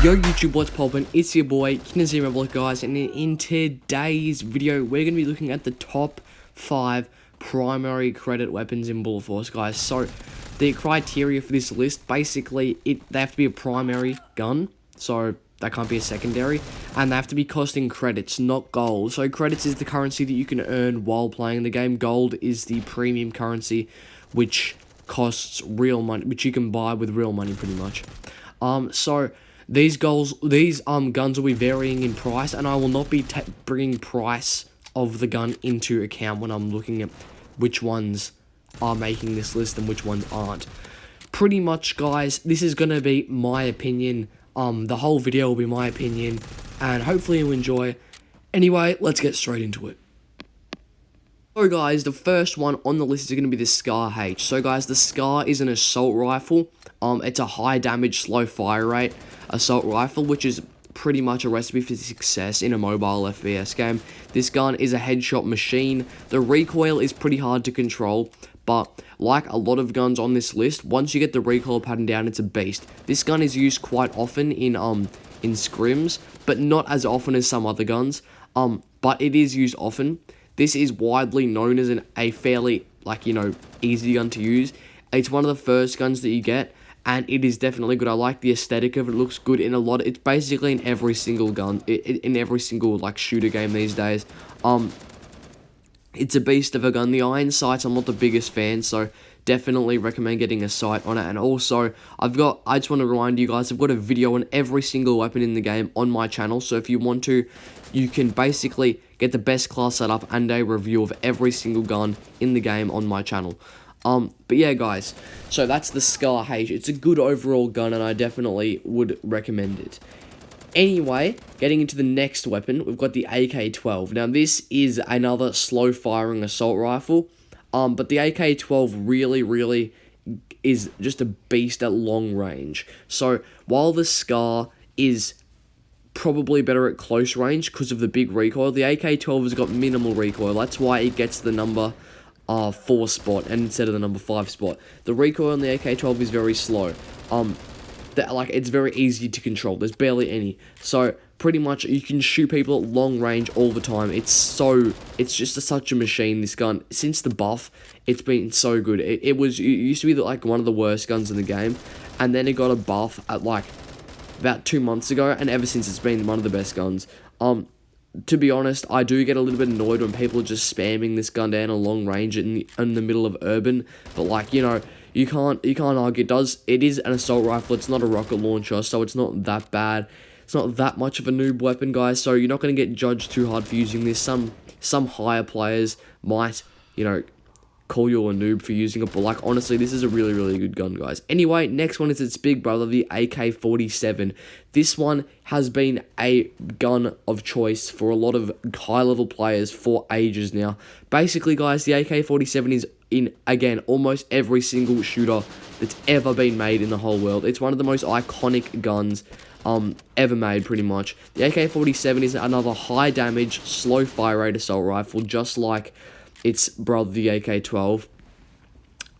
Yo YouTube, what's poppin'? It's your boy KinderZero, guys, and in today's video we're going to be looking at the top 5 primary credit weapons in Bullet Force, guys. So the criteria for this list, basically they have to be a primary gun, so they can't be a secondary, and they have to be costing credits, not gold. So credits is the currency that you can earn while playing the game. Gold is the premium currency, which costs real money, which you can buy with real money pretty much. So these guns will be varying in price, and I will not be bringing price of the gun into account when I'm looking at which ones are making this list and which ones aren't. Pretty much, guys, this is going to be my opinion. The whole video will be my opinion, and hopefully you enjoy. Anyway, let's get straight into it. So guys, the first one on the list is going to be the Scar H. So guys, the Scar is an assault rifle. It's a high damage, slow fire rate assault rifle, which is pretty much a recipe for success in a mobile FPS game. This gun is a headshot machine. The recoil is pretty hard to control, but like a lot of guns on this list, once you get the recoil pattern down, it's a beast. This gun is used quite often in scrims, but not as often as some other guns. But it is used often. This is widely known as a fairly, easy gun to use. It's one of the first guns that you get, and it is definitely good. I like the aesthetic of it. It looks good in a lot. It's basically in every single gun, in every single shooter game these days. It's a beast of a gun. The iron sights, I'm not the biggest fan, so definitely recommend getting a sight on it. And also, I just want to remind you guys, I've got a video on every single weapon in the game on my channel. So if you want to, you can basically get the best class setup and a review of every single gun in the game on my channel. But yeah, guys, so that's the Scar H. It's a good overall gun, and I definitely would recommend it. Anyway, getting into the next weapon, we've got the AK-12. Now, this is another slow-firing assault rifle, but the AK-12 really is just a beast at long range. So, while the Scar is probably better at close range because of the big recoil, the AK-12 has got minimal recoil. That's why it gets the number 4 spot and instead of the number 5 spot. The recoil on the AK-12 is very slow. It's very easy to control. There's barely any. So pretty much you can shoot people at long range all the time. It's just such a machine, this gun. Since the buff, it's been so good. It used to be one of the worst guns in the game, and then it got a buff at about 2 months ago, and ever since it's been one of the best guns. To be honest, I do get a little bit annoyed when people are just spamming this gun down a long range in the middle of urban, but you can't argue. It is an assault rifle. It's not a rocket launcher, so it's not that bad. It's not that much of a noob weapon, guys. So you're not going to get judged too hard for using this. Some higher players might, call you a noob for using it, but honestly, this is a really good gun, guys. Anyway, next one is its big brother, the AK-47. This one has been a gun of choice for a lot of high level players for ages now. Basically, guys, the AK-47 is in, again, almost every single shooter that's ever been made in the whole world. It's one of the most iconic guns ever made, pretty much. The AK-47 is another high damage, slow fire rate assault rifle, just like its brother, the AK-12.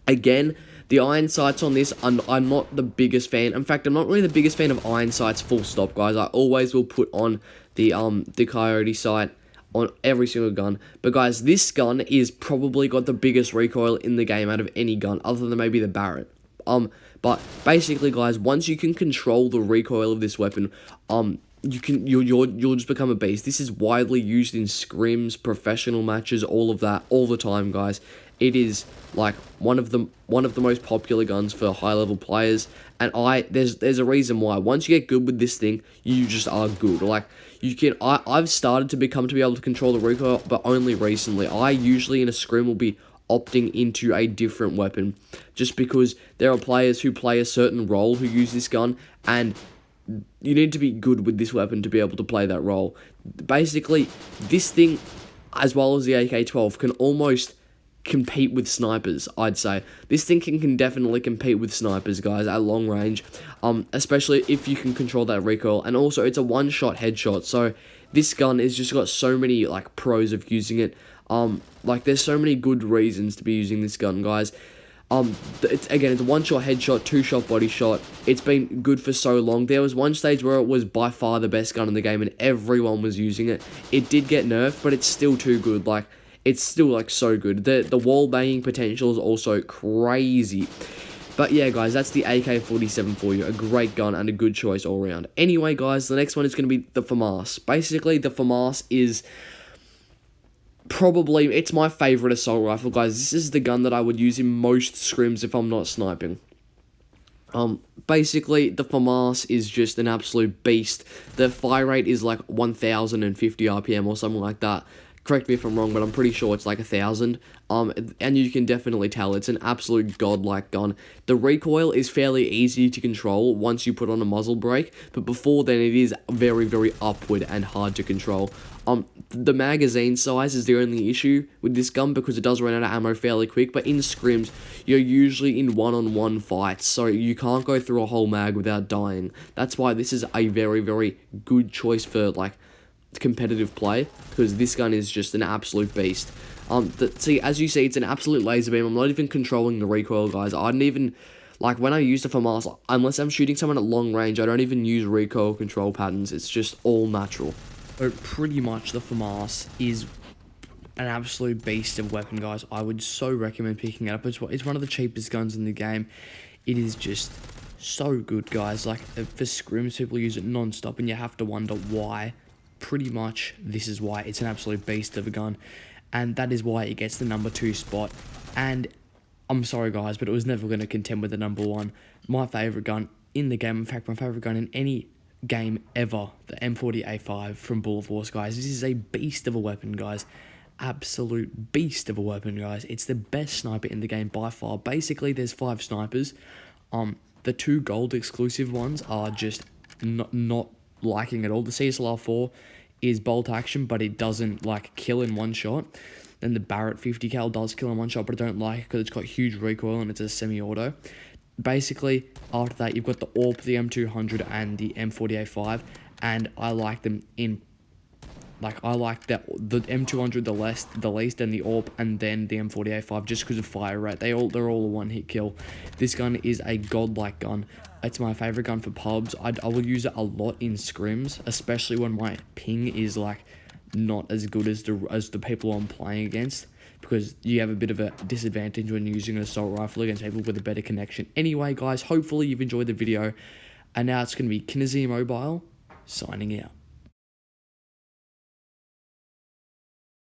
Again, the iron sights on this, I'm not the biggest fan. In fact, I'm not really the biggest fan of iron sights, full stop, guys. I always will put on the Coyote sight on every single gun. But guys, this gun is probably got the biggest recoil in the game out of any gun, other than maybe the Barrett. But basically, guys, once you can control the recoil of this weapon, you'll just become a beast. This is widely used in scrims, professional matches, all of that, all the time, guys. It is one of the most popular guns for high level players, and there's a reason why. Once you get good with this thing, you just are good. I've started to be able to control the recoil, but only recently. I usually in a scrim will be opting into a different weapon, just because there are players who play a certain role who use this gun, and you need to be good with this weapon to be able to play that role. Basically, this thing, as well as the AK-12, can almost compete with snipers, I'd say. This thing can definitely compete with snipers, guys, at long range, especially if you can control that recoil. And also, it's a one-shot headshot, so this gun has just got so many, pros of using it. There's so many good reasons to be using this gun, guys. It's a one-shot headshot, two-shot body shot. It's been good for so long. There was one stage where it was by far the best gun in the game and everyone was using it. It did get nerfed, but it's still too good. Like, it's still, like, so good. The wall banging potential is also crazy. But yeah, guys, that's the AK-47 for you. A great gun and a good choice all around. Anyway, guys, the next one is going to be the FAMAS. Basically, the FAMAS is probably, it's my favorite assault rifle, guys. This is the gun that I would use in most scrims if I'm not sniping. Basically, the FAMAS is just an absolute beast. The fire rate is like 1050 RPM or something like that. Correct me if I'm wrong, but I'm pretty sure it's like 1000. And you can definitely tell it's an absolute godlike gun. The recoil is fairly easy to control once you put on a muzzle brake, but before then it is very, very upward and hard to control. The magazine size is the only issue with this gun because it does run out of ammo fairly quick, but in scrims, you're usually in one-on-one fights, so you can't go through a whole mag without dying. That's why this is a very, very good choice for, like, competitive play, because this gun is just an absolute beast. See, as you see, it's an absolute laser beam. I'm not even controlling the recoil, guys. I don't even, like, when I use the FAMAS, unless I'm shooting someone at long range, I don't even use recoil control patterns. It's just all natural. So pretty much the FAMAS is an absolute beast of weapon, guys. I would so recommend picking it up. It's one of the cheapest guns in the game. It is just so good, guys. Like, for scrims, people use it non-stop, and you have to wonder why. Pretty much, this is why. It's an absolute beast of a gun, and that is why it gets the number 2 spot. And I'm sorry, guys, but it was never going to contend with the number 1. My favorite gun in the game, in fact, my favorite gun in any game ever, the M40A5 from Bullet Force, guys. This is a beast of a weapon, guys. Absolute beast of a weapon, guys. It's the best sniper in the game by far. Basically, there's 5 snipers. The 2 gold exclusive ones are just not liking at all. The CSLR4 is bolt action, but it doesn't, like, kill in one shot. Then the Barrett 50 cal does kill in one shot, but I don't like it because it's got huge recoil and it's a semi-auto. Basically, after that, you've got the AWP, the M200, and the M40A5, and I like them in, like, I like the M200 the least, and the AWP, and then the M40A5 just because of fire rate. They're all a one-hit kill. This gun is a godlike gun. It's my favorite gun for pubs. I will use it a lot in scrims, especially when my ping is, like, not as good as the people I'm playing against, because you have a bit of a disadvantage when you're using an assault rifle against people with a better connection. Anyway, guys, hopefully you've enjoyed the video, and now it's going to be Kinesia Mobile signing out.